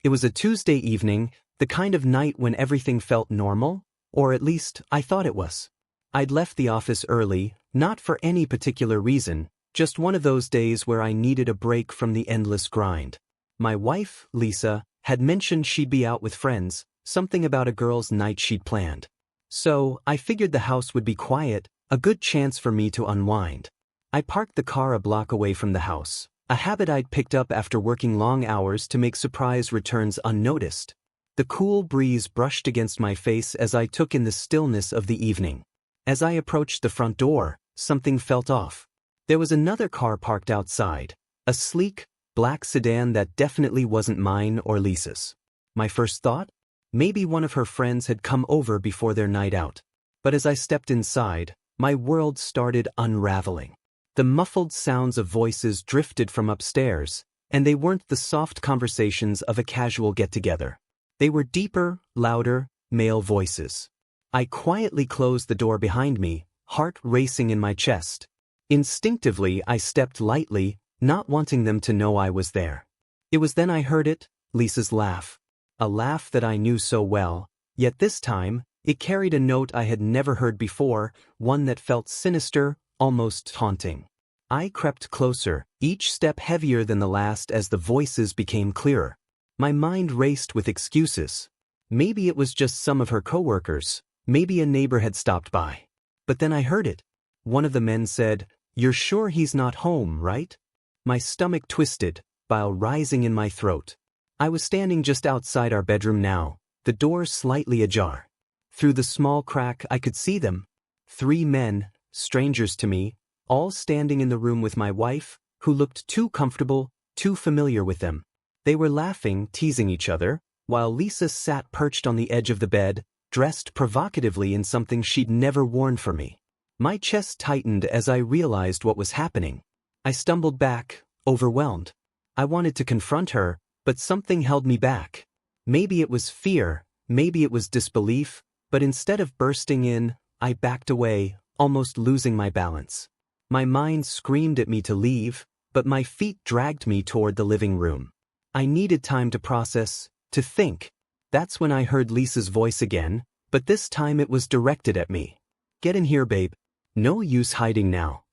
It was a Tuesday evening, the kind of night when everything felt normal, or at least I thought it was. I'd left the office early, not for any particular reason, just one of those days where I needed a break from the endless grind. My wife, Lisa, had mentioned she'd be out with friends, something about a girls' night she'd planned. So, I figured the house would be quiet, a good chance for me to unwind. I parked the car a block away from the house, a habit I'd picked up after working long hours to make surprise returns unnoticed. The cool breeze brushed against my face as I took in the stillness of the evening. As I approached the front door, something felt off. There was another car parked outside, a sleek, black sedan that definitely wasn't mine or Lisa's. My first thought? Maybe one of her friends had come over before their night out. But as I stepped inside, my world started unraveling. The muffled sounds of voices drifted from upstairs, and they weren't the soft conversations of a casual get-together. They were deeper, louder, male voices. I quietly closed the door behind me, heart racing in my chest. Instinctively, I stepped lightly, not wanting them to know I was there. It was then I heard it, Lisa's laugh. A laugh that I knew so well, yet this time, it carried a note I had never heard before, one that felt sinister, almost taunting. I crept closer, each step heavier than the last as the voices became clearer. My mind raced with excuses. Maybe it was just some of her coworkers, maybe a neighbor had stopped by. But then I heard it. One of the men said, "You're sure he's not home, right?" My stomach twisted, bile rising in my throat. I was standing just outside our bedroom now, the door slightly ajar. Through the small crack I could see them. 3 men, strangers to me, all standing in the room with my wife, who looked too comfortable, too familiar with them. They were laughing, teasing each other, while Lisa sat perched on the edge of the bed, dressed provocatively in something she'd never worn for me. My chest tightened as I realized what was happening. I stumbled back, overwhelmed. I wanted to confront her, but something held me back. Maybe it was fear, maybe it was disbelief, but instead of bursting in, I backed away, almost losing my balance. My mind screamed at me to leave, but my feet dragged me toward the living room. I needed time to process, to think. That's when I heard Lisa's voice again, but this time it was directed at me. "Get in here, babe. No use hiding now."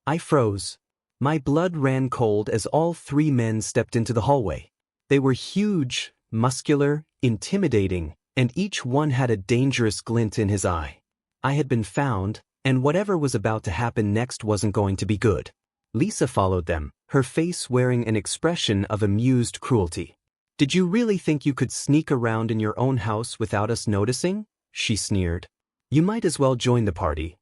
I froze. My blood ran cold as all 3 men stepped into the hallway. They were huge, muscular, intimidating, and each one had a dangerous glint in his eye. I had been found, and whatever was about to happen next wasn't going to be good. Lisa followed them, her face wearing an expression of amused cruelty. "Did you really think you could sneak around in your own house without us noticing?" she sneered. "You might as well join the party."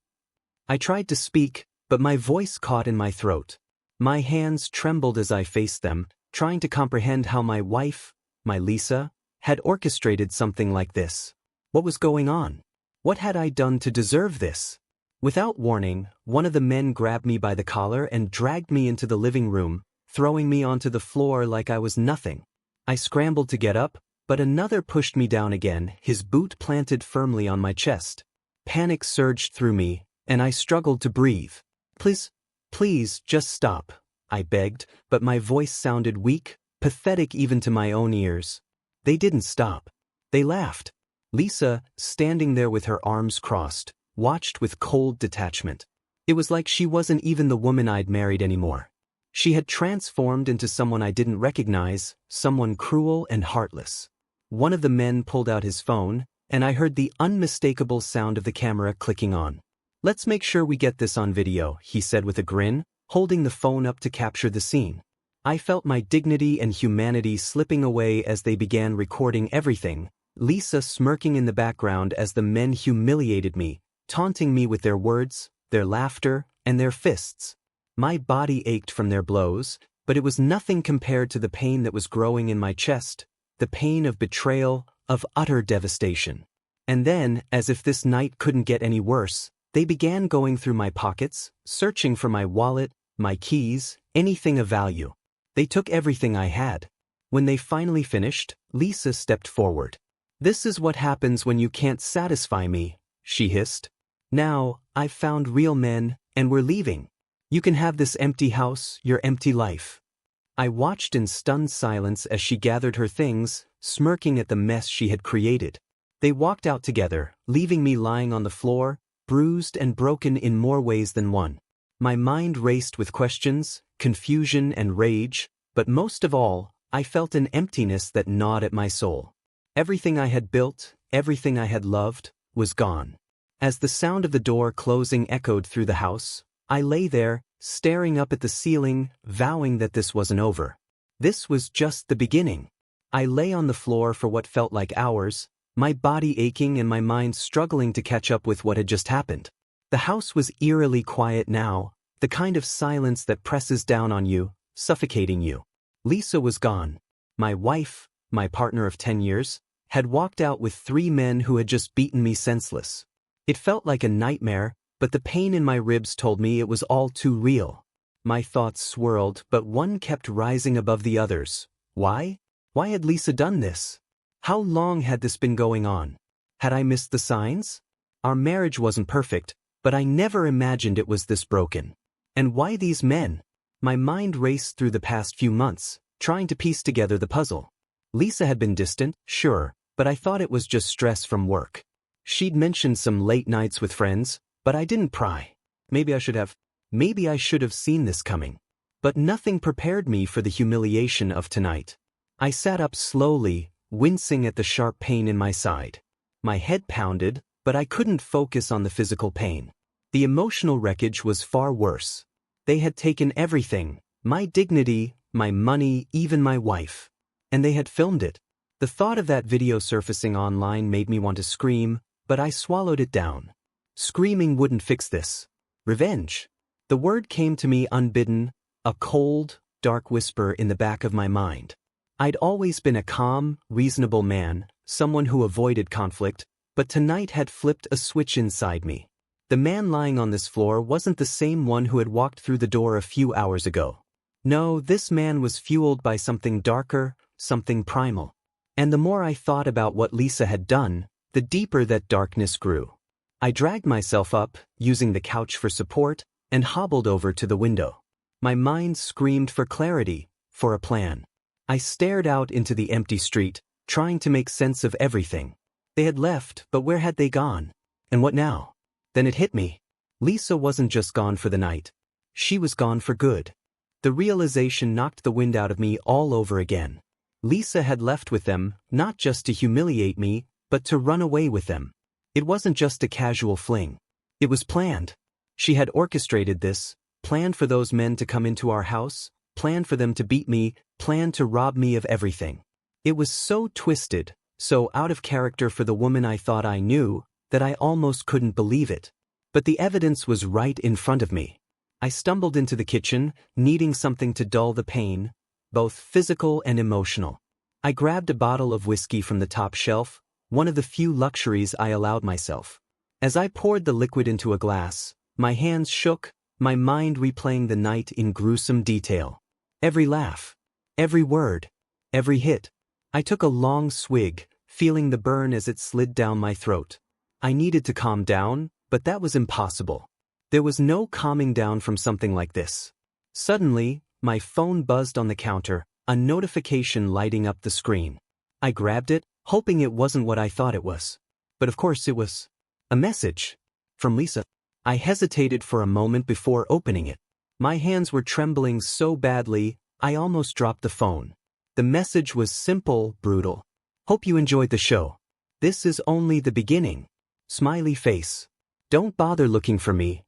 I tried to speak, but my voice caught in my throat. My hands trembled as I faced them, trying to comprehend how my wife, my Lisa, had orchestrated something like this. What was going on? What had I done to deserve this? Without warning, one of the men grabbed me by the collar and dragged me into the living room, throwing me onto the floor like I was nothing. I scrambled to get up, but another pushed me down again, his boot planted firmly on my chest. Panic surged through me, and I struggled to breathe. Please, just stop," I begged, but my voice sounded weak, pathetic even to my own ears. They didn't stop. They laughed. Lisa, standing there with her arms crossed, watched with cold detachment. It was like she wasn't even the woman I'd married anymore. She had transformed into someone I didn't recognize, someone cruel and heartless. One of the men pulled out his phone, and I heard the unmistakable sound of the camera clicking on. "Let's make sure we get this on video," he said with a grin, holding the phone up to capture the scene. I felt my dignity and humanity slipping away as they began recording everything, Lisa smirking in the background as the men humiliated me, taunting me with their words, their laughter, and their fists. My body ached from their blows, but it was nothing compared to the pain that was growing in my chest, the pain of betrayal, of utter devastation. And then, as if this night couldn't get any worse, they began going through my pockets, searching for my wallet, my keys, anything of value. They took everything I had. When they finally finished, Lisa stepped forward. "This is what happens when you can't satisfy me," she hissed. "Now, I've found real men, and we're leaving. You can have this empty house, your empty life." I watched in stunned silence as she gathered her things, smirking at the mess she had created. They walked out together, leaving me lying on the floor, bruised and broken in more ways than one. My mind raced with questions, confusion and rage, but most of all, I felt an emptiness that gnawed at my soul. Everything I had built, everything I had loved, was gone. As the sound of the door closing echoed through the house, I lay there, staring up at the ceiling, vowing that this wasn't over. This was just the beginning. I lay on the floor for what felt like hours, my body aching and my mind struggling to catch up with what had just happened. The house was eerily quiet now, the kind of silence that presses down on you, suffocating you. Lisa was gone. My wife, my partner of 10 years, had walked out with 3 men who had just beaten me senseless. It felt like a nightmare, but the pain in my ribs told me it was all too real. My thoughts swirled, but one kept rising above the others. Why? Why had Lisa done this? How long had this been going on? Had I missed the signs? Our marriage wasn't perfect, but I never imagined it was this broken. And why these men? My mind raced through the past few months, trying to piece together the puzzle. Lisa had been distant, sure, but I thought it was just stress from work. She'd mentioned some late nights with friends, but I didn't pry. Maybe I should have. Maybe I should have seen this coming. But nothing prepared me for the humiliation of tonight. I sat up slowly, wincing at the sharp pain in my side. My head pounded, but I couldn't focus on the physical pain. The emotional wreckage was far worse. They had taken everything, my dignity, my money, even my wife. And they had filmed it. The thought of that video surfacing online made me want to scream, but I swallowed it down. Screaming wouldn't fix this. Revenge. The word came to me unbidden, a cold, dark whisper in the back of my mind. I'd always been a calm, reasonable man, someone who avoided conflict, but tonight had flipped a switch inside me. The man lying on this floor wasn't the same one who had walked through the door a few hours ago. No, this man was fueled by something darker, something primal. And the more I thought about what Lisa had done, the deeper that darkness grew. I dragged myself up, using the couch for support, and hobbled over to the window. My mind screamed for clarity, for a plan. I stared out into the empty street, trying to make sense of everything. They had left, but where had they gone? And what now? Then it hit me. Lisa wasn't just gone for the night. She was gone for good. The realization knocked the wind out of me all over again. Lisa had left with them, not just to humiliate me, but to run away with them. It wasn't just a casual fling. It was planned. She had orchestrated this, planned for those men to come into our house, planned for them to beat me, planned to rob me of everything. It was so twisted, so out of character for the woman I thought I knew, that I almost couldn't believe it. But the evidence was right in front of me. I stumbled into the kitchen, needing something to dull the pain, both physical and emotional. I grabbed a bottle of whiskey from the top shelf, one of the few luxuries I allowed myself. As I poured the liquid into a glass, my hands shook, my mind replaying the night in gruesome detail. Every laugh, every word, every hit. I took a long swig, feeling the burn as it slid down my throat. I needed to calm down, but that was impossible. There was no calming down from something like this. Suddenly, my phone buzzed on the counter, a notification lighting up the screen. I grabbed it, hoping it wasn't what I thought it was. But of course it was. A message. From Lisa. I hesitated for a moment before opening it. My hands were trembling so badly, I almost dropped the phone. The message was simple, brutal. Hope you enjoyed the show. This is only the beginning. Smiley face. Don't bother looking for me.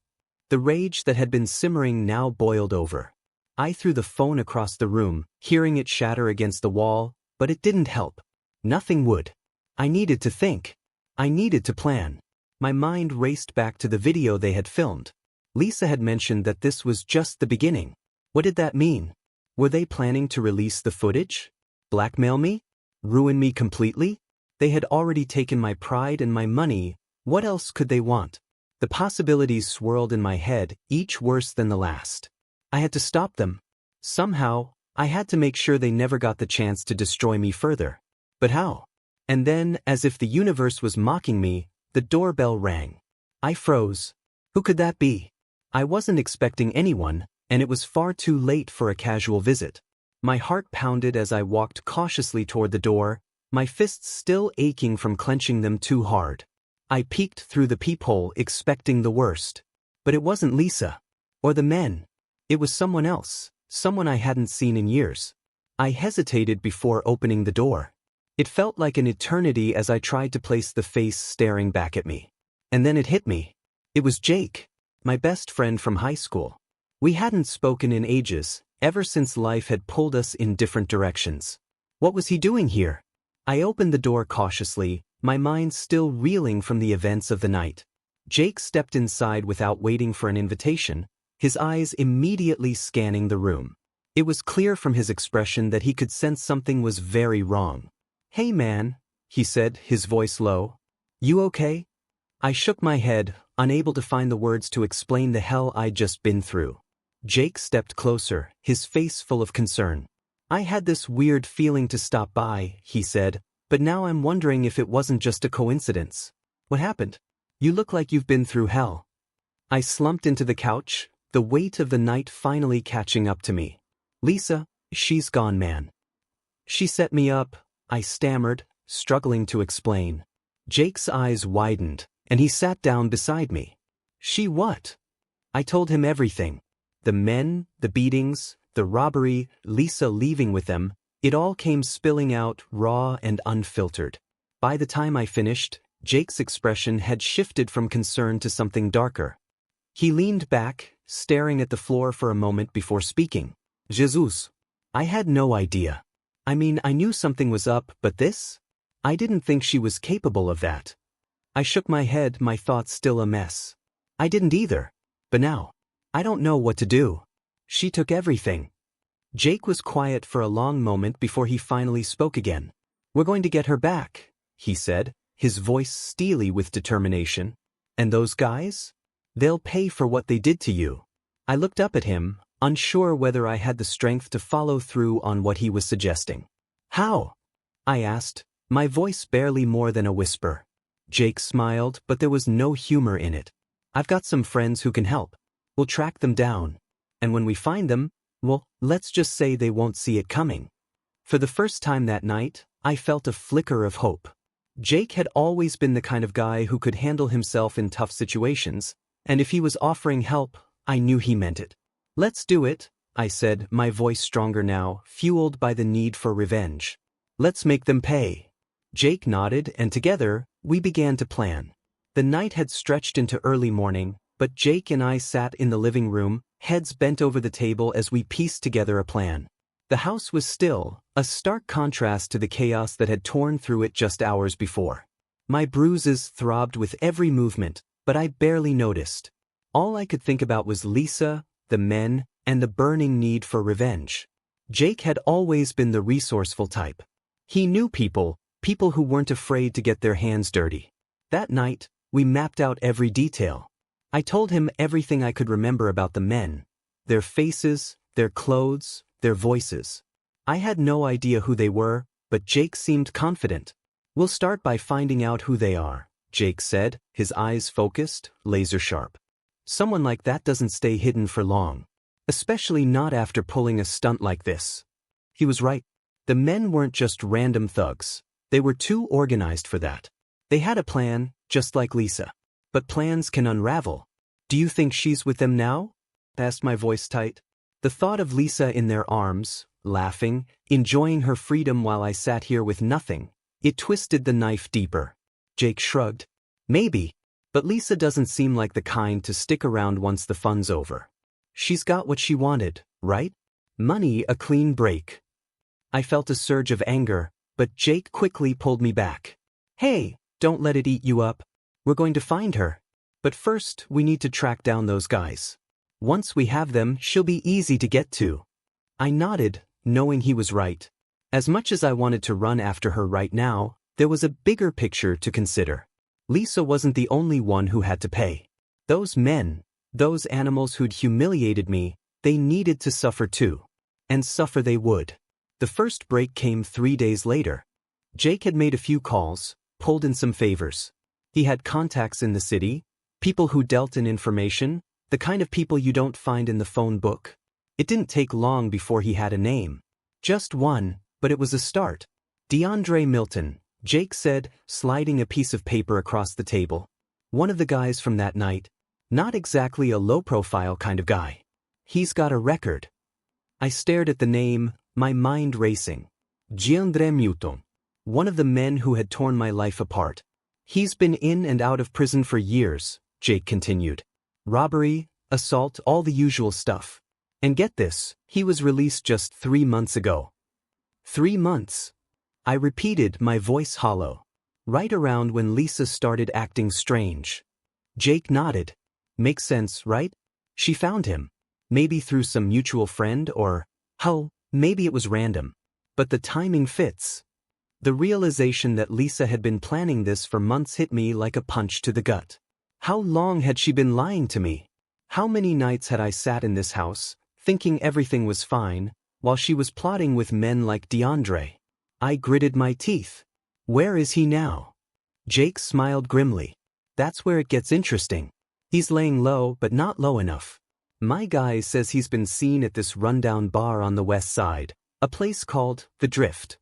The rage that had been simmering now boiled over. I threw the phone across the room, hearing it shatter against the wall, but it didn't help. Nothing would. I needed to think. I needed to plan. My mind raced back to the video they had filmed. Lisa had mentioned that this was just the beginning. What did that mean? Were they planning to release the footage? Blackmail me? Ruin me completely? They had already taken my pride and my money. What else could they want? The possibilities swirled in my head, each worse than the last. I had to stop them. Somehow, I had to make sure they never got the chance to destroy me further. But how? And then, as if the universe was mocking me, the doorbell rang. I froze. Who could that be? I wasn't expecting anyone, and it was far too late for a casual visit. My heart pounded as I walked cautiously toward the door, my fists still aching from clenching them too hard. I peeked through the peephole expecting the worst. But it wasn't Lisa. Or the men. It was someone else, someone I hadn't seen in years. I hesitated before opening the door. It felt like an eternity as I tried to place the face staring back at me. And then it hit me. It was Jake, my best friend from high school. We hadn't spoken in ages, ever since life had pulled us in different directions. What was he doing here? I opened the door cautiously, my mind still reeling from the events of the night. Jake stepped inside without waiting for an invitation, his eyes immediately scanning the room. It was clear from his expression that he could sense something was very wrong. "Hey man," he said, his voice low. "You okay?" I shook my head, unable to find the words to explain the hell I'd just been through. Jake stepped closer, his face full of concern. "I had this weird feeling to stop by," he said, "but now I'm wondering if it wasn't just a coincidence. What happened? You look like you've been through hell." I slumped into the couch, the weight of the night finally catching up to me. "Lisa, she's gone, man. She set me up," I stammered, struggling to explain. Jake's eyes widened, and he sat down beside me. "She what?" I told him everything. The men, the beatings, the robbery, Lisa leaving with them, it all came spilling out raw and unfiltered. By the time I finished, Jake's expression had shifted from concern to something darker. He leaned back, staring at the floor for a moment before speaking. "Jesus. I had no idea. I mean, I knew something was up, but this? I didn't think she was capable of that." I shook my head, my thoughts still a mess. "I didn't either. But now, I don't know what to do. She took everything." Jake was quiet for a long moment before he finally spoke again. "We're going to get her back," he said, his voice steely with determination. "And those guys? They'll pay for what they did to you." I looked up at him, unsure whether I had the strength to follow through on what he was suggesting. "How?" I asked, my voice barely more than a whisper. Jake smiled, but there was no humor in it. "I've got some friends who can help. We'll track them down. And when we find them, well, let's just say they won't see it coming." For the first time that night, I felt a flicker of hope. Jake had always been the kind of guy who could handle himself in tough situations, and if he was offering help, I knew he meant it. "Let's do it," I said, my voice stronger now, fueled by the need for revenge. "Let's make them pay." Jake nodded, and together, we began to plan. The night had stretched into early morning, but Jake and I sat in the living room, heads bent over the table as we pieced together a plan. The house was still, a stark contrast to the chaos that had torn through it just hours before. My bruises throbbed with every movement, but I barely noticed. All I could think about was Lisa, the men, and the burning need for revenge. Jake had always been the resourceful type. He knew people who weren't afraid to get their hands dirty. That night, we mapped out every detail. I told him everything I could remember about the men. Their faces, their clothes, their voices. I had no idea who they were, but Jake seemed confident. "We'll start by finding out who they are," Jake said, his eyes focused, laser sharp. "Someone like that doesn't stay hidden for long. Especially not after pulling a stunt like this." He was right. The men weren't just random thugs. They were too organized for that. They had a plan, just like Lisa. But plans can unravel. "Do you think she's with them now?" asked my voice tight. The thought of Lisa in their arms, laughing, enjoying her freedom while I sat here with nothing, it twisted the knife deeper. Jake shrugged. "Maybe. But Lisa doesn't seem like the kind to stick around once the fun's over. She's got what she wanted, right? Money, a clean break." I felt a surge of anger, but Jake quickly pulled me back. "Hey, don't let it eat you up. We're going to find her. But first, we need to track down those guys. Once we have them, she'll be easy to get to." I nodded, knowing he was right. As much as I wanted to run after her right now, there was a bigger picture to consider. Lisa wasn't the only one who had to pay. Those men, those animals who'd humiliated me, they needed to suffer too. And suffer they would. The first break came 3 days later. Jake had made a few calls, pulled in some favors. He had contacts in the city, people who dealt in information, the kind of people you don't find in the phone book. It didn't take long before he had a name. Just one, but it was a start. DeAndre Milton, Jake said, sliding a piece of paper across the table. One of the guys from that night. Not exactly a low-profile kind of guy. He's got a record. I stared at the name, my mind racing. DeAndre Milton. One of the men who had torn my life apart. He's been in and out of prison for years, Jake continued. Robbery, assault, all the usual stuff. And get this, he was released just 3 months ago. 3 months. I repeated, my voice hollow. Right around when Lisa started acting strange. Jake nodded. Makes sense, right? She found him. Maybe through some mutual friend or, hell, maybe it was random. But the timing fits. The realization that Lisa had been planning this for months hit me like a punch to the gut. How long had she been lying to me? How many nights had I sat in this house, thinking everything was fine, while she was plotting with men like DeAndre? I gritted my teeth. Where is he now? Jake smiled grimly. That's where it gets interesting. He's laying low, but not low enough. My guy says he's been seen at this rundown bar on the west side, a place called The Drift.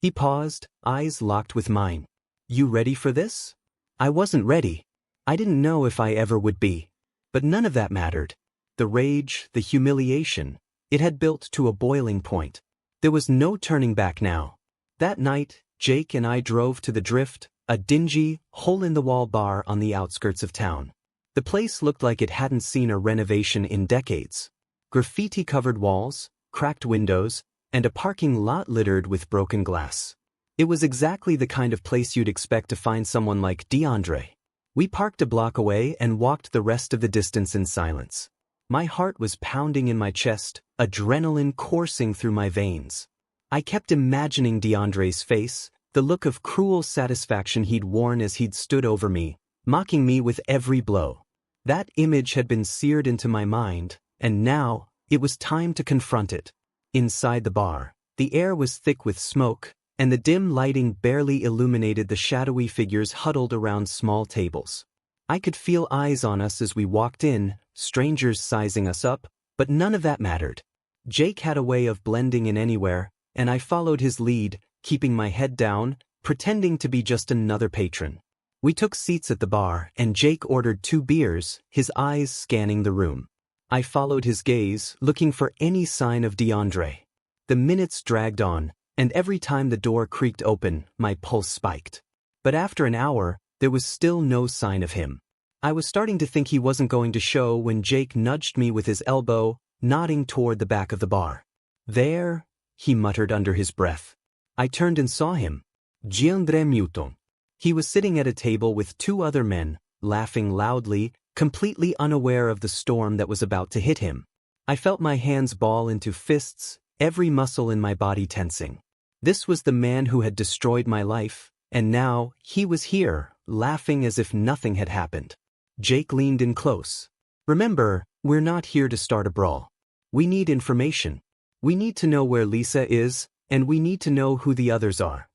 He paused, eyes locked with mine. You ready for this? I wasn't ready. I didn't know if I ever would be. But none of that mattered. The rage, the humiliation, it had built to a boiling point. There was no turning back now. That night, Jake and I drove to The Drift, a dingy, hole-in-the-wall bar on the outskirts of town. The place looked like it hadn't seen a renovation in decades. Graffiti-covered walls, cracked windows, and a parking lot littered with broken glass. It was exactly the kind of place you'd expect to find someone like DeAndre. We parked a block away and walked the rest of the distance in silence. My heart was pounding in my chest, adrenaline coursing through my veins. I kept imagining DeAndre's face, the look of cruel satisfaction he'd worn as he'd stood over me, mocking me with every blow. That image had been seared into my mind, and now, it was time to confront it. Inside the bar, the air was thick with smoke, and the dim lighting barely illuminated the shadowy figures huddled around small tables. I could feel eyes on us as we walked in, strangers sizing us up, but none of that mattered. Jake had a way of blending in anywhere, and I followed his lead, keeping my head down, pretending to be just another patron. We took seats at the bar, and Jake ordered 2 beers, his eyes scanning the room. I followed his gaze, looking for any sign of DeAndre. The minutes dragged on, and every time the door creaked open, my pulse spiked. But after an hour, there was still no sign of him. I was starting to think he wasn't going to show when Jake nudged me with his elbow, nodding toward the back of the bar. There, he muttered under his breath. I turned and saw him. DeAndre Milton. He was sitting at a table with 2 other men, laughing loudly, completely unaware of the storm that was about to hit him. I felt my hands ball into fists, every muscle in my body tensing. This was the man who had destroyed my life, and now, he was here, laughing as if nothing had happened. Jake leaned in close. Remember, we're not here to start a brawl. We need information. We need to know where Lisa is, and we need to know who the others are.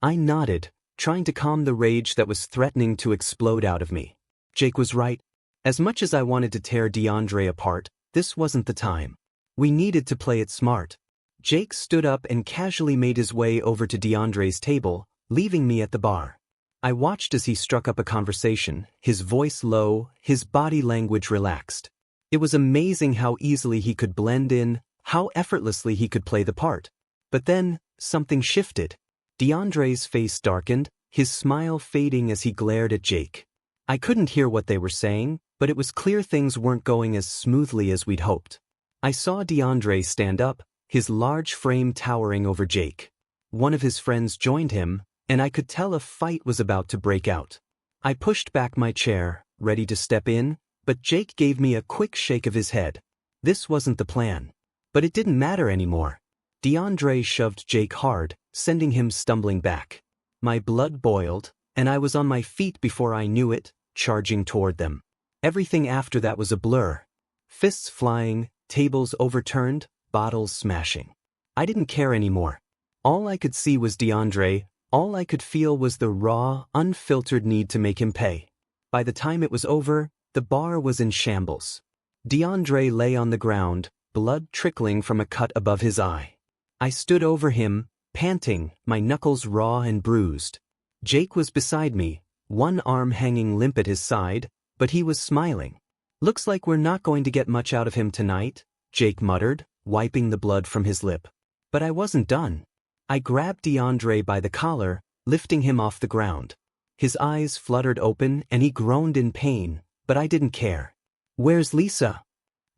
I nodded, trying to calm the rage that was threatening to explode out of me. Jake was right. As much as I wanted to tear DeAndre apart, this wasn't the time. We needed to play it smart. Jake stood up and casually made his way over to DeAndre's table, leaving me at the bar. I watched as he struck up a conversation, his voice low, his body language relaxed. It was amazing how easily he could blend in, how effortlessly he could play the part. But then, something shifted. DeAndre's face darkened, his smile fading as he glared at Jake. I couldn't hear what they were saying, but it was clear things weren't going as smoothly as we'd hoped. I saw DeAndre stand up, his large frame towering over Jake. One of his friends joined him, and I could tell a fight was about to break out. I pushed back my chair, ready to step in, but Jake gave me a quick shake of his head. This wasn't the plan. But it didn't matter anymore. DeAndre shoved Jake hard, sending him stumbling back. My blood boiled, and I was on my feet before I knew it, charging toward them. Everything after that was a blur. Fists flying, tables overturned, bottles smashing. I didn't care anymore. All I could see was DeAndre, all I could feel was the raw, unfiltered need to make him pay. By the time it was over, the bar was in shambles. DeAndre lay on the ground, blood trickling from a cut above his eye. I stood over him, panting, my knuckles raw and bruised. Jake was beside me, one arm hanging limp at his side, but he was smiling. "Looks like we're not going to get much out of him tonight," Jake muttered, wiping the blood from his lip. But I wasn't done. I grabbed DeAndre by the collar, lifting him off the ground. His eyes fluttered open and he groaned in pain, but I didn't care. "Where's Lisa?"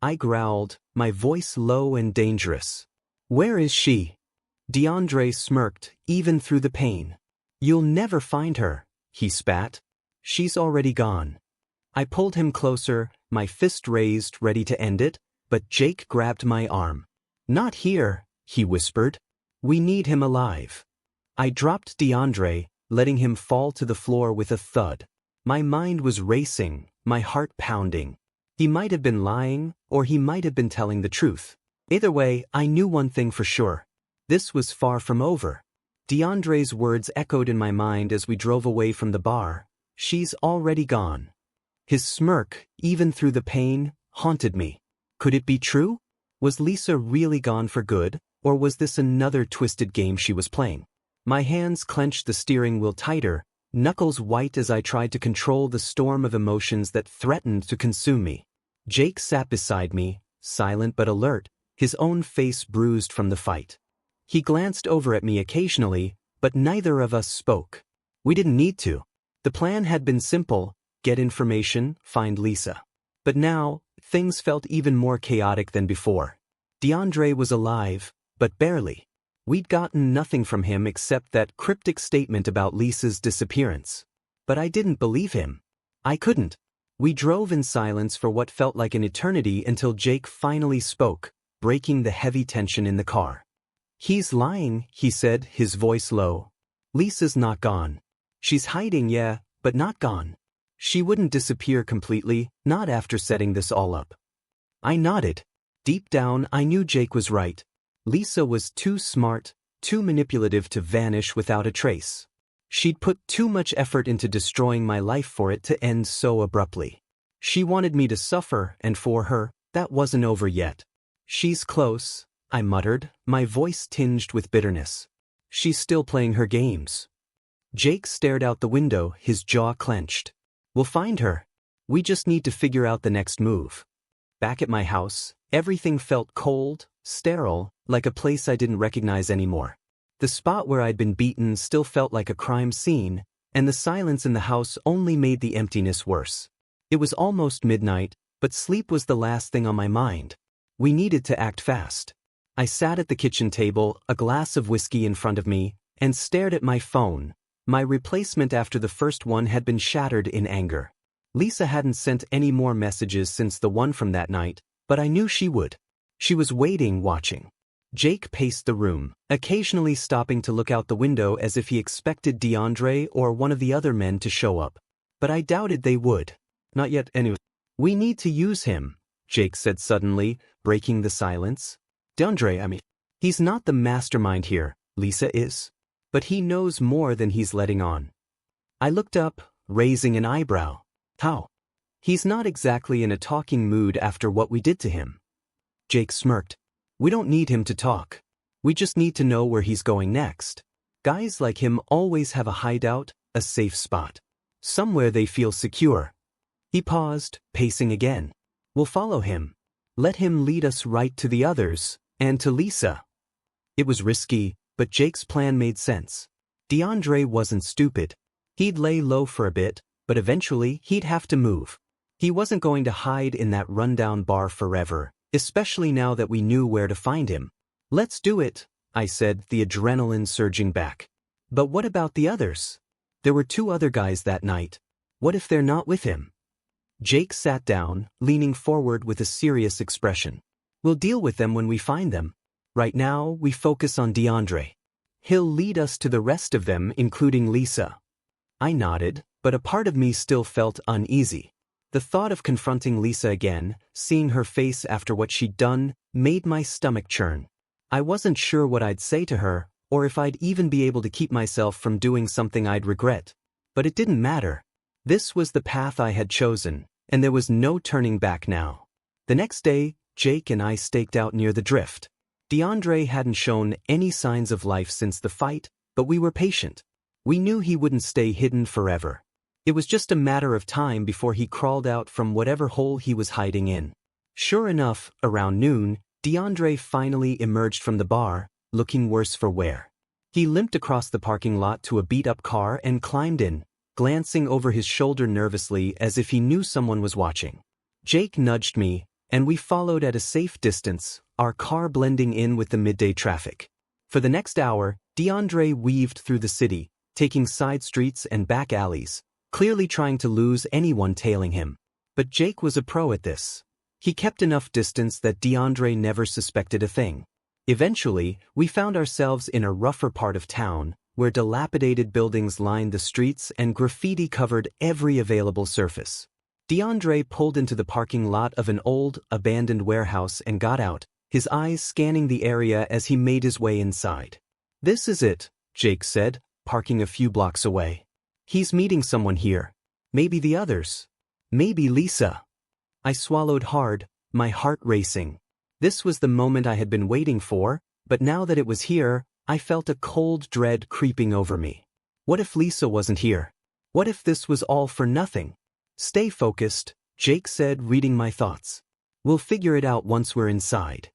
I growled, my voice low and dangerous. "Where is she?" DeAndre smirked, even through the pain. "You'll never find her," he spat. "She's already gone." I pulled him closer, my fist raised, ready to end it, but Jake grabbed my arm. "Not here," he whispered. "We need him alive." I dropped DeAndre, letting him fall to the floor with a thud. My mind was racing, my heart pounding. He might have been lying, or he might have been telling the truth. Either way, I knew one thing for sure. This was far from over. DeAndre's words echoed in my mind as we drove away from the bar. "She's already gone." His smirk, even through the pain, haunted me. Could it be true? Was Lisa really gone for good, or was this another twisted game she was playing? My hands clenched the steering wheel tighter, knuckles white as I tried to control the storm of emotions that threatened to consume me. Jake sat beside me, silent but alert, his own face bruised from the fight. He glanced over at me occasionally, but neither of us spoke. We didn't need to. The plan had been simple: get information, find Lisa. But now, things felt even more chaotic than before. DeAndre was alive, but barely. We'd gotten nothing from him except that cryptic statement about Lisa's disappearance. But I didn't believe him. I couldn't. We drove in silence for what felt like an eternity until Jake finally spoke, breaking the heavy tension in the car. "He's lying," he said, his voice low. "Lisa's not gone. She's hiding, yeah, but not gone. She wouldn't disappear completely, not after setting this all up." I nodded. Deep down, I knew Jake was right. Lisa was too smart, too manipulative to vanish without a trace. She'd put too much effort into destroying my life for it to end so abruptly. She wanted me to suffer, and for her, that wasn't over yet. "She's close," I muttered, my voice tinged with bitterness. "She's still playing her games." Jake stared out the window, his jaw clenched. "We'll find her. We just need to figure out the next move." Back at my house, everything felt cold, sterile, like a place I didn't recognize anymore. The spot where I'd been beaten still felt like a crime scene, and the silence in the house only made the emptiness worse. It was almost midnight, but sleep was the last thing on my mind. We needed to act fast. I sat at the kitchen table, a glass of whiskey in front of me, and stared at my phone. My replacement after the first one had been shattered in anger. Lisa hadn't sent any more messages since the one from that night, but I knew she would. She was waiting, watching. Jake paced the room, occasionally stopping to look out the window as if he expected DeAndre or one of the other men to show up. But I doubted they would. Not yet, anyway. "We need to use him," Jake said suddenly, breaking the silence. "DeAndre, he's not the mastermind here, Lisa is. But he knows more than he's letting on." I looked up, raising an eyebrow. "How?" "He's not exactly in a talking mood after what we did to him." Jake smirked. "We don't need him to talk. We just need to know where he's going next. Guys like him always have a hideout, a safe spot. Somewhere they feel secure." He paused, pacing again. "We'll follow him. Let him lead us right to the others, and to Lisa." It was risky, but Jake's plan made sense. DeAndre wasn't stupid. He'd lay low for a bit, but eventually he'd have to move. He wasn't going to hide in that rundown bar forever, especially now that we knew where to find him. "Let's do it," I said, the adrenaline surging back. "But what about the others? There were 2 other guys that night. What if they're not with him?" Jake sat down, leaning forward with a serious expression. "We'll deal with them when we find them. Right now, we focus on DeAndre. He'll lead us to the rest of them, including Lisa." I nodded, but a part of me still felt uneasy. The thought of confronting Lisa again, seeing her face after what she'd done, made my stomach churn. I wasn't sure what I'd say to her, or if I'd even be able to keep myself from doing something I'd regret. But it didn't matter. This was the path I had chosen, and there was no turning back now. The next day, Jake and I staked out near the drift. DeAndre hadn't shown any signs of life since the fight, but we were patient. We knew he wouldn't stay hidden forever. It was just a matter of time before he crawled out from whatever hole he was hiding in. Sure enough, around noon, DeAndre finally emerged from the bar, looking worse for wear. He limped across the parking lot to a beat-up car and climbed in, glancing over his shoulder nervously as if he knew someone was watching. Jake nudged me, and we followed at a safe distance, our car blending in with the midday traffic. For the next hour, DeAndre weaved through the city, taking side streets and back alleys, clearly trying to lose anyone tailing him. But Jake was a pro at this. He kept enough distance that DeAndre never suspected a thing. Eventually, we found ourselves in a rougher part of town, where dilapidated buildings lined the streets and graffiti covered every available surface. DeAndre pulled into the parking lot of an old, abandoned warehouse and got out, his eyes scanning the area as he made his way inside. "This is it," Jake said, parking a few blocks away. "He's meeting someone here. Maybe the others. Maybe Lisa." I swallowed hard, my heart racing. This was the moment I had been waiting for, but now that it was here, I felt a cold dread creeping over me. What if Lisa wasn't here? What if this was all for nothing? "Stay focused," Jake said, reading my thoughts. "We'll figure it out once we're inside."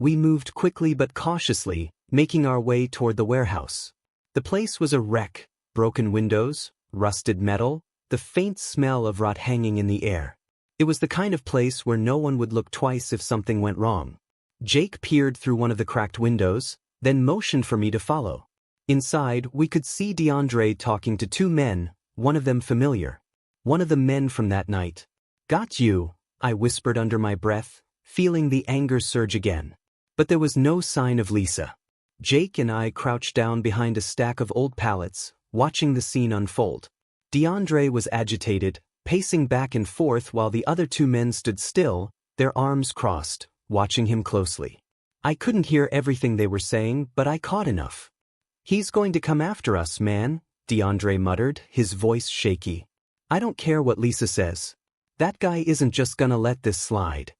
We moved quickly but cautiously, making our way toward the warehouse. The place was a wreck, broken windows, rusted metal, the faint smell of rot hanging in the air. It was the kind of place where no one would look twice if something went wrong. Jake peered through one of the cracked windows, then motioned for me to follow. Inside, we could see DeAndre talking to two men, one of them familiar. One of the men from that night. "Got you," I whispered under my breath, feeling the anger surge again. But there was no sign of Lisa. Jake and I crouched down behind a stack of old pallets, watching the scene unfold. DeAndre was agitated, pacing back and forth while the other two men stood still, their arms crossed, watching him closely. I couldn't hear everything they were saying, but I caught enough. "He's going to come after us, man," DeAndre muttered, his voice shaky. "I don't care what Lisa says. That guy isn't just gonna let this slide."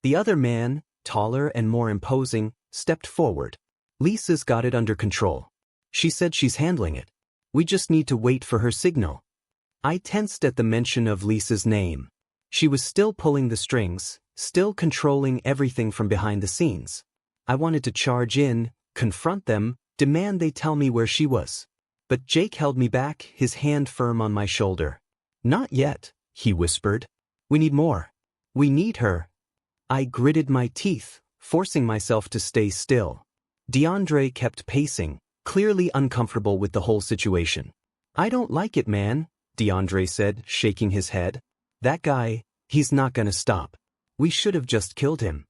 The other man, taller and more imposing, stepped forward. "Lisa's got it under control. She said she's handling it. We just need to wait for her signal." I tensed at the mention of Lisa's name. She was still pulling the strings, still controlling everything from behind the scenes. I wanted to charge in, confront them, demand they tell me where she was. But Jake held me back, his hand firm on my shoulder. "Not yet," he whispered. "We need more. We need her." I gritted my teeth, forcing myself to stay still. DeAndre kept pacing, clearly uncomfortable with the whole situation. "I don't like it, man," DeAndre said, shaking his head. "That guy, he's not gonna stop. We should have just killed him."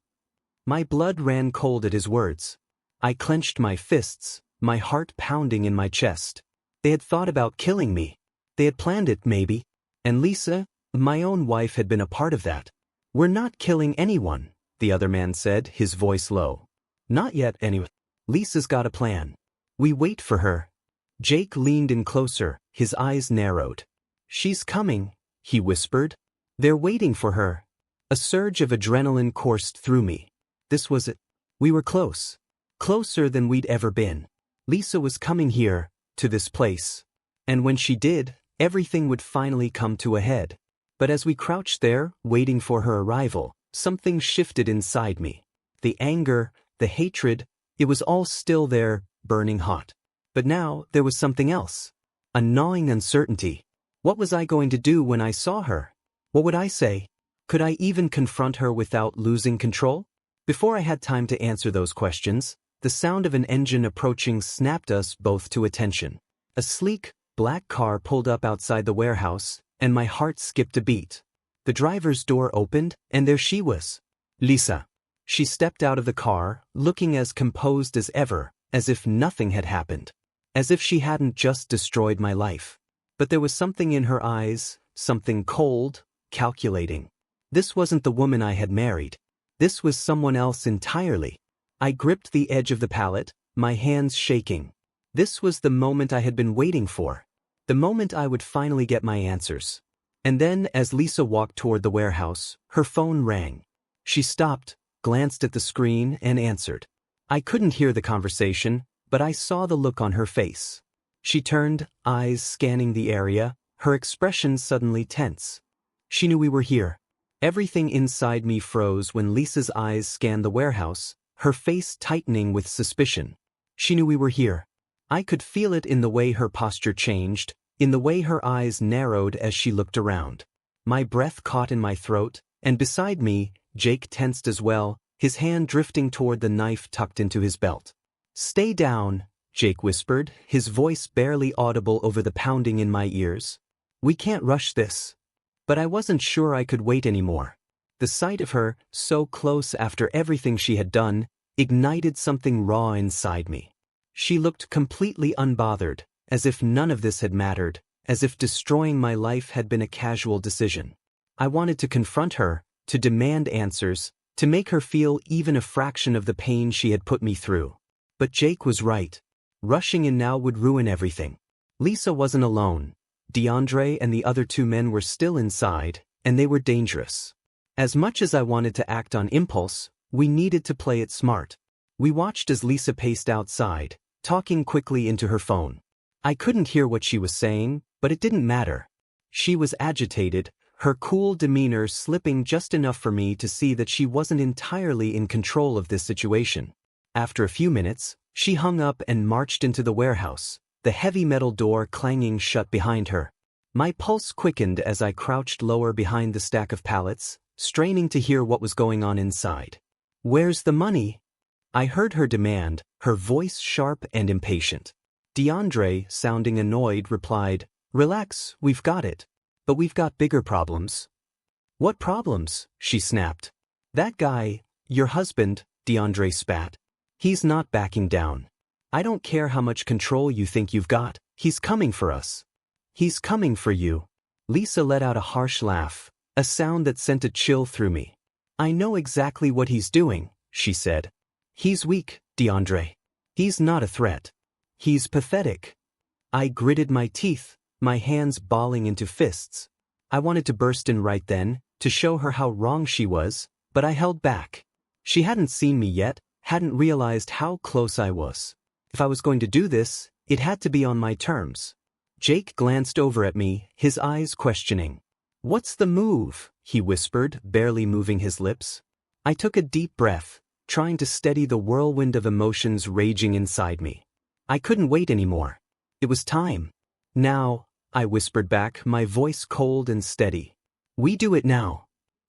My blood ran cold at his words. I clenched my fists, my heart pounding in my chest. They had thought about killing me. They had planned it, maybe. And Lisa, my own wife, had been a part of that. "We're not killing anyone," the other man said, his voice low. "Not yet, anyway. Lisa's got a plan. We wait for her." Jake leaned in closer, his eyes narrowed. "She's coming," he whispered. "They're waiting for her." A surge of adrenaline coursed through me. This was it. We were close. Closer than we'd ever been. Lisa was coming here, to this place. And when she did, everything would finally come to a head. But as we crouched there, waiting for her arrival, something shifted inside me. The anger, the hatred, it was all still there, burning hot. But now, there was something else. A gnawing uncertainty. What was I going to do when I saw her? What would I say? Could I even confront her without losing control? Before I had time to answer those questions, the sound of an engine approaching snapped us both to attention. A sleek, black car pulled up outside the warehouse, and my heart skipped a beat. The driver's door opened, and there she was. Lisa. She stepped out of the car, looking as composed as ever, as if nothing had happened. As if she hadn't just destroyed my life. But there was something in her eyes, something cold, calculating. This wasn't the woman I had married. This was someone else entirely. I gripped the edge of the pallet, my hands shaking. This was the moment I had been waiting for. The moment I would finally get my answers. And then, as Lisa walked toward the warehouse, her phone rang. She stopped, glanced at the screen, and answered. I couldn't hear the conversation, but I saw the look on her face. She turned, eyes scanning the area, her expression suddenly tense. She knew we were here. Everything inside me froze when Lisa's eyes scanned the warehouse, her face tightening with suspicion. She knew we were here. I could feel it in the way her posture changed, in the way her eyes narrowed as she looked around. My breath caught in my throat, and beside me, Jake tensed as well, his hand drifting toward the knife tucked into his belt. "Stay down," Jake whispered, his voice barely audible over the pounding in my ears. "We can't rush this." But I wasn't sure I could wait anymore. The sight of her, so close after everything she had done, ignited something raw inside me. She looked completely unbothered, as if none of this had mattered, as if destroying my life had been a casual decision. I wanted to confront her, to demand answers, to make her feel even a fraction of the pain she had put me through. But Jake was right. Rushing in now would ruin everything. Lisa wasn't alone. DeAndre and the other two men were still inside, and they were dangerous. As much as I wanted to act on impulse, we needed to play it smart. We watched as Lisa paced outside, talking quickly into her phone. I couldn't hear what she was saying, but it didn't matter. She was agitated, her cool demeanor slipping just enough for me to see that she wasn't entirely in control of this situation. After a few minutes, she hung up and marched into the warehouse, the heavy metal door clanging shut behind her. My pulse quickened as I crouched lower behind the stack of pallets, straining to hear what was going on inside. "Where's the money?" I heard her demand, her voice sharp and impatient. DeAndre, sounding annoyed, replied, "Relax, we've got it. But we've got bigger problems." "What problems?" she snapped. "That guy, your husband," DeAndre spat. "He's not backing down. I don't care how much control you think you've got, he's coming for us." "He's coming for you." Lisa let out a harsh laugh, a sound that sent a chill through me. "I know exactly what he's doing," she said. "He's weak, DeAndre. He's not a threat. He's pathetic." I gritted my teeth, my hands balling into fists. I wanted to burst in right then, to show her how wrong she was, but I held back. She hadn't seen me yet, hadn't realized how close I was. If I was going to do this, it had to be on my terms. Jake glanced over at me, his eyes questioning. "What's the move?" he whispered, barely moving his lips. I took a deep breath, trying to steady the whirlwind of emotions raging inside me. I couldn't wait anymore. It was time. "Now," I whispered back, my voice cold and steady. "We do it now."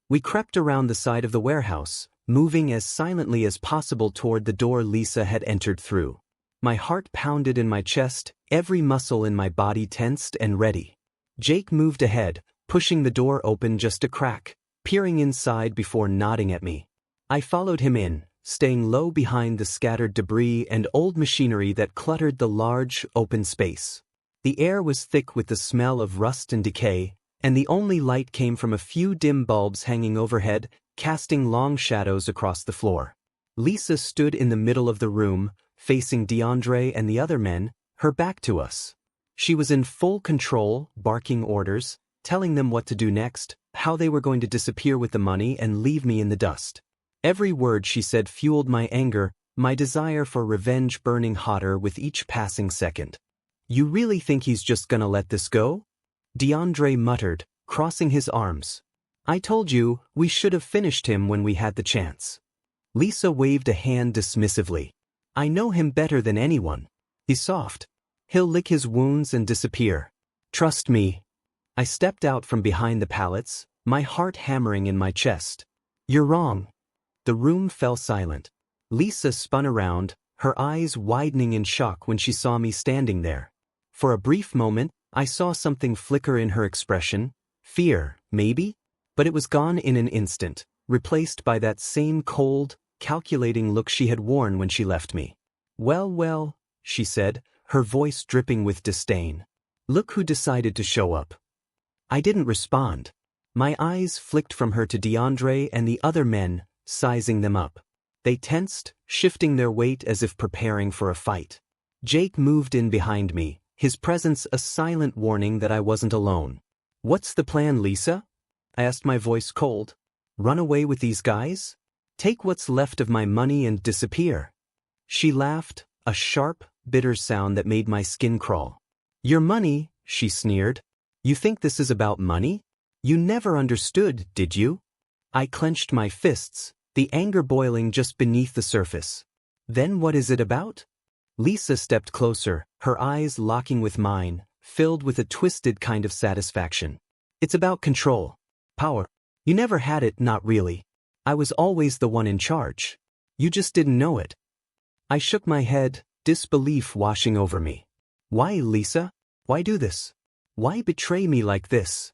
We crept around the side of the warehouse, moving as silently as possible toward the door Lisa had entered through. My heart pounded in my chest, every muscle in my body tensed and ready. Jake moved ahead, pushing the door open just a crack, peering inside before nodding at me. I followed him in, staying low behind the scattered debris and old machinery that cluttered the large, open space. The air was thick with the smell of rust and decay, and the only light came from a few dim bulbs hanging overhead, casting long shadows across the floor. Lisa stood in the middle of the room, facing DeAndre and the other men, her back to us. She was in full control, barking orders, telling them what to do next, how they were going to disappear with the money and leave me in the dust. Every word she said fueled my anger, my desire for revenge burning hotter with each passing second. "You really think he's just gonna let this go?" DeAndre muttered, crossing his arms. "I told you, we should have finished him when we had the chance." Lisa waved a hand dismissively. "I know him better than anyone. He's soft. He'll lick his wounds and disappear. Trust me." I stepped out from behind the pallets, my heart hammering in my chest. "You're wrong." The room fell silent. Lisa spun around, her eyes widening in shock when she saw me standing there. For a brief moment, I saw something flicker in her expression. Fear, maybe? But it was gone in an instant, replaced by that same cold, calculating look she had worn when she left me. Well, she said, her voice dripping with disdain. "Look who decided to show up." I didn't respond. My eyes flicked from her to DeAndre and the other men, sizing them up. They tensed, shifting their weight as if preparing for a fight. Jake moved in behind me, his presence a silent warning that I wasn't alone. "What's the plan, Lisa?" I asked, my voice cold. "Run away with these guys? Take what's left of my money and disappear?" She laughed, a sharp, bitter sound that made my skin crawl. Your money, she sneered. You think this is about money? You never understood, did you? I clenched my fists, the anger boiling just beneath the surface. Then what is it about? Lisa stepped closer, her eyes locking with mine, filled with a twisted kind of satisfaction. It's about control. Power. You never had it, not really. I was always the one in charge. You just didn't know it. I shook my head, disbelief washing over me. Why, Lisa? Why do this? Why betray me like this?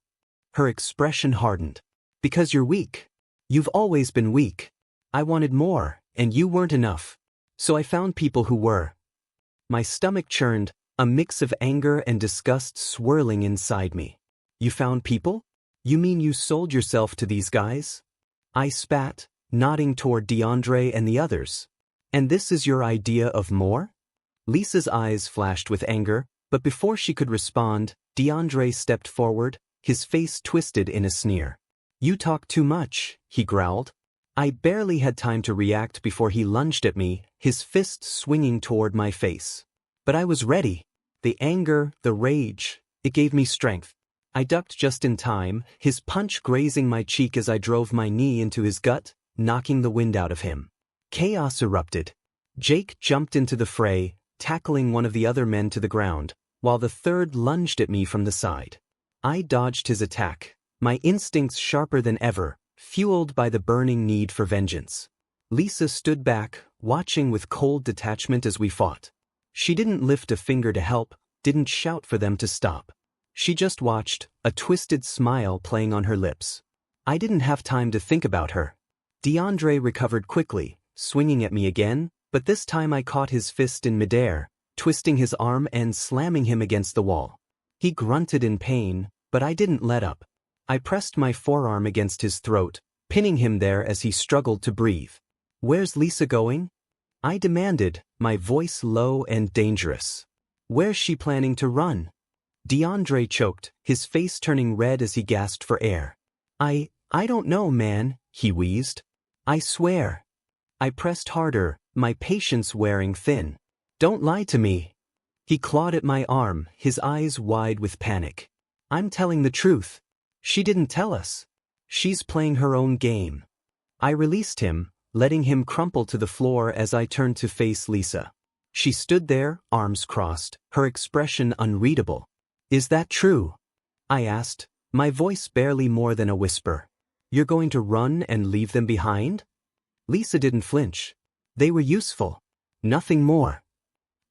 Her expression hardened. Because you're weak. You've always been weak. I wanted more, and you weren't enough. So I found people who were. My stomach churned, a mix of anger and disgust swirling inside me. You found people? You mean you sold yourself to these guys? I spat, nodding toward DeAndre and the others. And this is your idea of more? Lisa's eyes flashed with anger, but before she could respond, DeAndre stepped forward, his face twisted in a sneer. You talk too much, he growled. I barely had time to react before he lunged at me, his fist swinging toward my face. But I was ready. The anger, the rage, it gave me strength. I ducked just in time, his punch grazing my cheek as I drove my knee into his gut, knocking the wind out of him. Chaos erupted. Jake jumped into the fray, tackling one of the other men to the ground, while the third lunged at me from the side. I dodged his attack, my instincts sharper than ever, fueled by the burning need for vengeance. Lisa stood back, watching with cold detachment as we fought. She didn't lift a finger to help, didn't shout for them to stop. She just watched, a twisted smile playing on her lips. I didn't have time to think about her. DeAndre recovered quickly, swinging at me again, but this time I caught his fist in midair, twisting his arm and slamming him against the wall. He grunted in pain, but I didn't let up. I pressed my forearm against his throat, pinning him there as he struggled to breathe. Where's Lisa going? I demanded, my voice low and dangerous. Where's she planning to run? DeAndre choked, his face turning red as he gasped for air. I don't know, man, he wheezed. I swear. I pressed harder, my patience wearing thin. Don't lie to me. He clawed at my arm, his eyes wide with panic. I'm telling the truth. She didn't tell us. She's playing her own game. I released him, letting him crumple to the floor as I turned to face Lisa. She stood there, arms crossed, her expression unreadable. Is that true? I asked, my voice barely more than a whisper. You're going to run and leave them behind? Lisa didn't flinch. They were useful. Nothing more.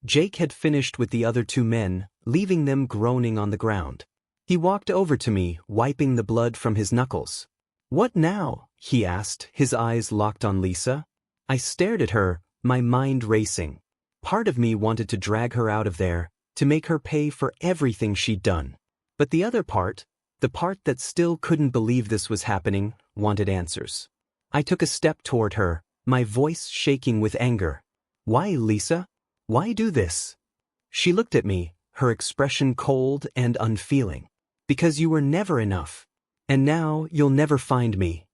Jake had finished with the other two men, leaving them groaning on the ground. He walked over to me, wiping the blood from his knuckles. What now? He asked, his eyes locked on Lisa. I stared at her, my mind racing. Part of me wanted to drag her out of there, to make her pay for everything she'd done. But the other part, the part that still couldn't believe this was happening, wanted answers. I took a step toward her, my voice shaking with anger. Why, Lisa? Why do this? She looked at me, her expression cold and unfeeling. Because you were never enough. And now you'll never find me.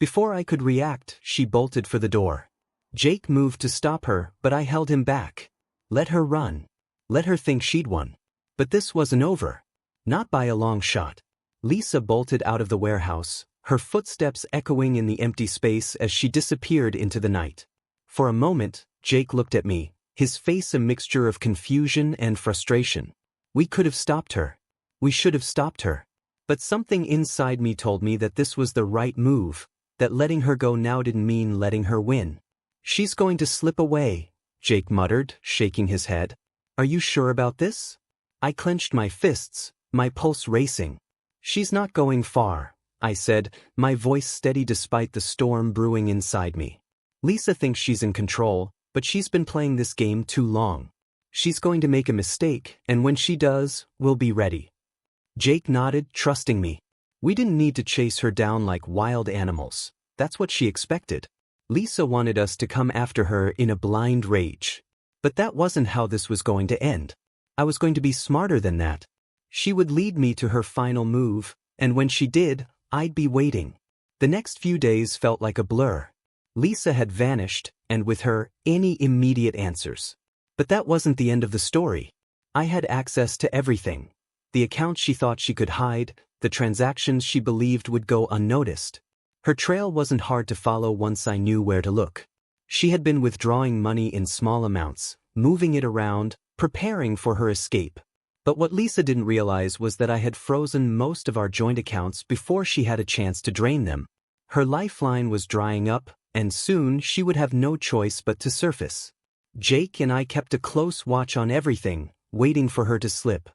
Before I could react, she bolted for the door. Jake moved to stop her, but I held him back. Let her run. Let her think she'd won. But this wasn't over. Not by a long shot. Lisa bolted out of the warehouse, her footsteps echoing in the empty space as she disappeared into the night. For a moment, Jake looked at me, his face a mixture of confusion and frustration. We could have stopped her. We should have stopped her. But something inside me told me that this was the right move, that letting her go now didn't mean letting her win. She's going to slip away, Jake muttered, shaking his head. Are you sure about this? I clenched my fists, my pulse racing. She's not going far, I said, my voice steady despite the storm brewing inside me. Lisa thinks she's in control, but she's been playing this game too long. She's going to make a mistake, and when she does, we'll be ready. Jake nodded, trusting me. We didn't need to chase her down like wild animals. That's what she expected. Lisa wanted us to come after her in a blind rage. But that wasn't how this was going to end. I was going to be smarter than that. She would lead me to her final move, and when she did, I'd be waiting. The next few days felt like a blur. Lisa had vanished, and with her, any immediate answers. But that wasn't the end of the story. I had access to everything. The accounts she thought she could hide, the transactions she believed would go unnoticed. Her trail wasn't hard to follow once I knew where to look. She had been withdrawing money in small amounts, moving it around, preparing for her escape. But what Lisa didn't realize was that I had frozen most of our joint accounts before she had a chance to drain them. Her lifeline was drying up, and soon she would have no choice but to surface. Jake and I kept a close watch on everything, waiting for her to slip.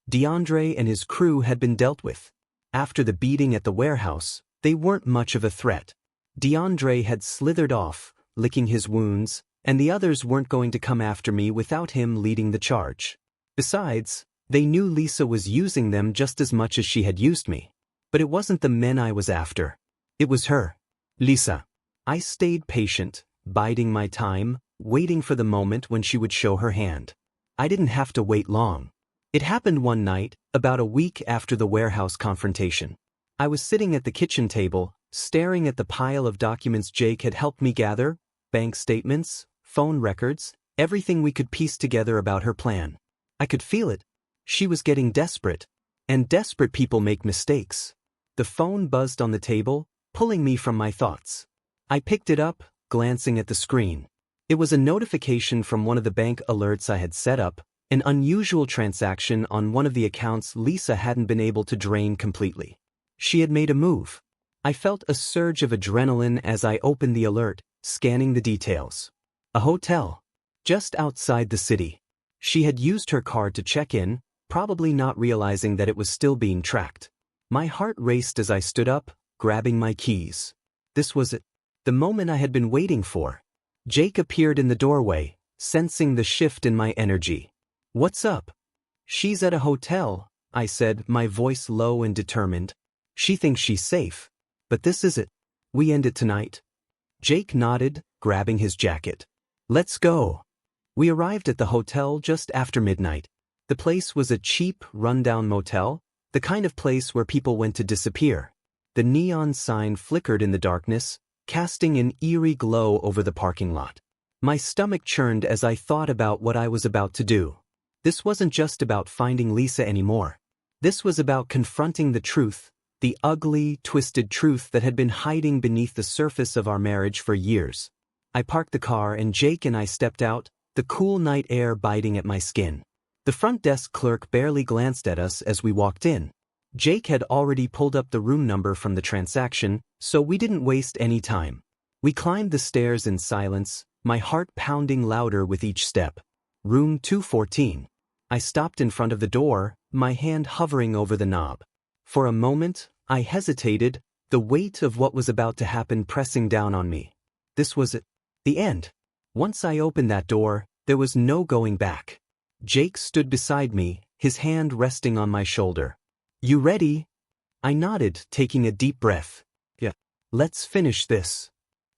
DeAndre and his crew had been dealt with. After the beating at the warehouse, they weren't much of a threat. DeAndre had slithered off, licking his wounds, and the others weren't going to come after me without him leading the charge. Besides, they knew Lisa was using them just as much as she had used me. But it wasn't the men I was after. It was her. Lisa. I stayed patient, biding my time, waiting for the moment when she would show her hand. I didn't have to wait long. It happened one night, about a week after the warehouse confrontation. I was sitting at the kitchen table, staring at the pile of documents Jake had helped me gather, bank statements, phone records, everything we could piece together about her plan. I could feel it. She was getting desperate. And desperate people make mistakes. The phone buzzed on the table, pulling me from my thoughts. I picked it up, glancing at the screen. It was a notification from one of the bank alerts I had set up, an unusual transaction on one of the accounts Lisa hadn't been able to drain completely. She had made a move. I felt a surge of adrenaline as I opened the alert, scanning the details. A hotel. Just outside the city. She had used her card to check in, probably not realizing that it was still being tracked. My heart raced as I stood up, grabbing my keys. This was it. The moment I had been waiting for. Jake appeared in the doorway, sensing the shift in my energy. "What's up?" "She's at a hotel," I said, my voice low and determined. "She thinks she's safe. But this is it. We end it tonight." Jake nodded, grabbing his jacket. "Let's go." We arrived at the hotel just after midnight. The place was a cheap, rundown motel, the kind of place where people went to disappear. The neon sign flickered in the darkness, casting an eerie glow over the parking lot. My stomach churned as I thought about what I was about to do. This wasn't just about finding Lisa anymore. This was about confronting the truth, the ugly, twisted truth that had been hiding beneath the surface of our marriage for years. I parked the car and Jake and I stepped out, the cool night air biting at my skin. The front desk clerk barely glanced at us as we walked in. Jake had already pulled up the room number from the transaction, so we didn't waste any time. We climbed the stairs in silence, my heart pounding louder with each step. Room 214. I stopped in front of the door, my hand hovering over the knob. For a moment, I hesitated, the weight of what was about to happen pressing down on me. This was it. The end. Once I opened that door, there was no going back. Jake stood beside me, his hand resting on my shoulder. "You ready?" I nodded, taking a deep breath. "Yeah. Let's finish this."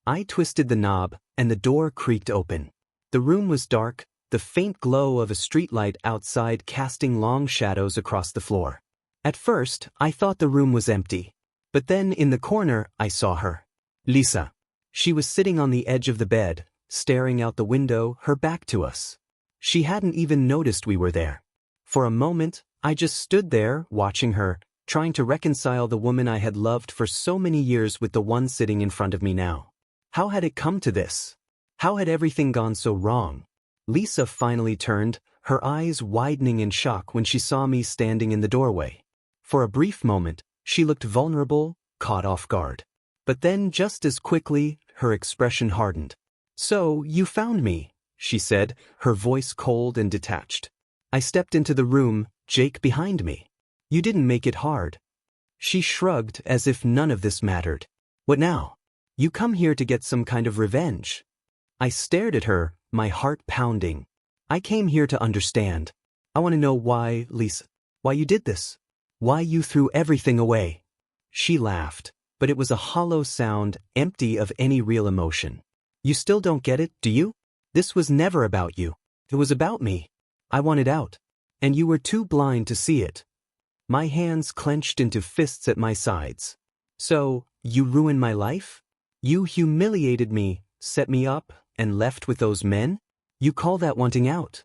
I twisted the knob, and the door creaked open. The room was dark, the faint glow of a streetlight outside casting long shadows across the floor. At first, I thought the room was empty. But then in the corner, I saw her. Lisa. She was sitting on the edge of the bed, staring out the window, her back to us. She hadn't even noticed we were there. For a moment, I just stood there, watching her, trying to reconcile the woman I had loved for so many years with the one sitting in front of me now. How had it come to this? How had everything gone so wrong? Lisa finally turned, her eyes widening in shock when she saw me standing in the doorway. For a brief moment, she looked vulnerable, caught off guard. But then, just as quickly, her expression hardened. "So, you found me," she said, her voice cold and detached. I stepped into the room, Jake behind me. "You didn't make it hard." She shrugged as if none of this mattered. "What now? You come here to get some kind of revenge." I stared at her, my heart pounding. "I came here to understand. I want to know why, Lisa, why you did this. Why you threw everything away." She laughed, but it was a hollow sound, empty of any real emotion. "You still don't get it, do you? This was never about you. It was about me. I wanted out. And you were too blind to see it." My hands clenched into fists at my sides. "So, you ruined my life?" You humiliated me, set me up, and left with those men? You call that wanting out?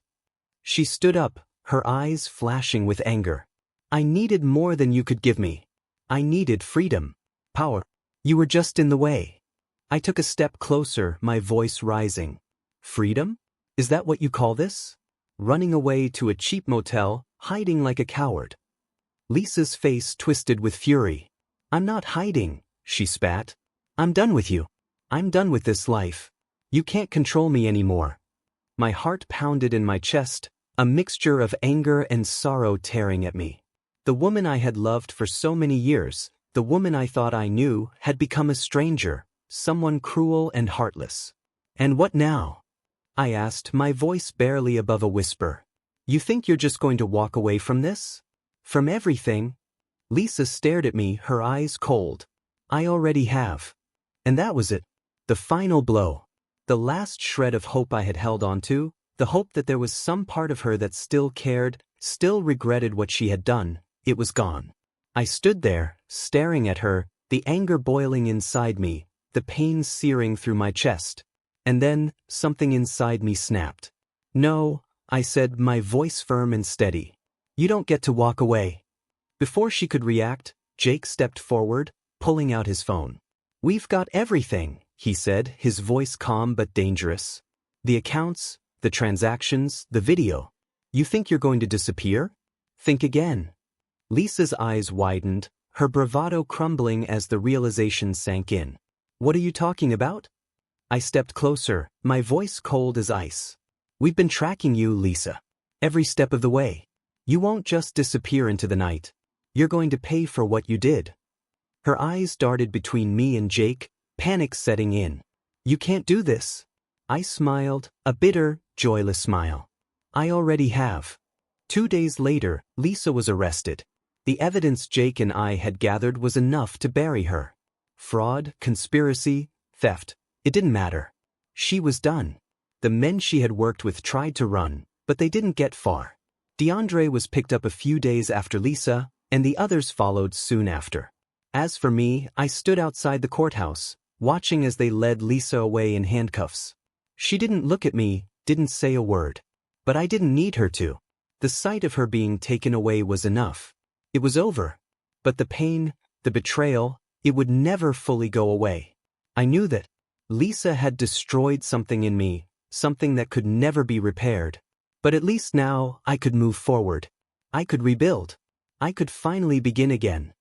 She stood up, her eyes flashing with anger. I needed more than you could give me. I needed freedom. Power. You were just in the way. I took a step closer, my voice rising. Freedom? Is that what you call this? Running away to a cheap motel, hiding like a coward. Lisa's face twisted with fury. I'm not hiding, she spat. I'm done with you. I'm done with this life. You can't control me anymore. My heart pounded in my chest, a mixture of anger and sorrow tearing at me. The woman I had loved for so many years, the woman I thought I knew, had become a stranger, someone cruel and heartless. And what now? I asked, my voice barely above a whisper. You think you're just going to walk away from this? From everything? Lisa stared at me, her eyes cold. I already have. And that was it. The final blow. The last shred of hope I had held on to, the hope that there was some part of her that still cared, still regretted what she had done, it was gone. I stood there, staring at her, the anger boiling inside me, the pain searing through my chest. And then, something inside me snapped. No, I said, my voice firm and steady. You don't get to walk away. Before she could react, Jake stepped forward, pulling out his phone. We've got everything, he said, his voice calm but dangerous. The accounts, the transactions, the video. You think you're going to disappear? Think again. Lisa's eyes widened, her bravado crumbling as the realization sank in. What are you talking about? I stepped closer, my voice cold as ice. We've been tracking you, Lisa. Every step of the way. You won't just disappear into the night. You're going to pay for what you did. Her eyes darted between me and Jake, panic setting in. You can't do this. I smiled, a bitter, joyless smile. I already have. 2 days later, Lisa was arrested. The evidence Jake and I had gathered was enough to bury her. Fraud, conspiracy, theft. It didn't matter. She was done. The men she had worked with tried to run, but they didn't get far. DeAndre was picked up a few days after Lisa, and the others followed soon after. As for me, I stood outside the courthouse, watching as they led Lisa away in handcuffs. She didn't look at me, didn't say a word. But I didn't need her to. The sight of her being taken away was enough. It was over. But the pain, the betrayal, it would never fully go away. I knew that. Lisa had destroyed something in me, something that could never be repaired. But at least now, I could move forward. I could rebuild. I could finally begin again.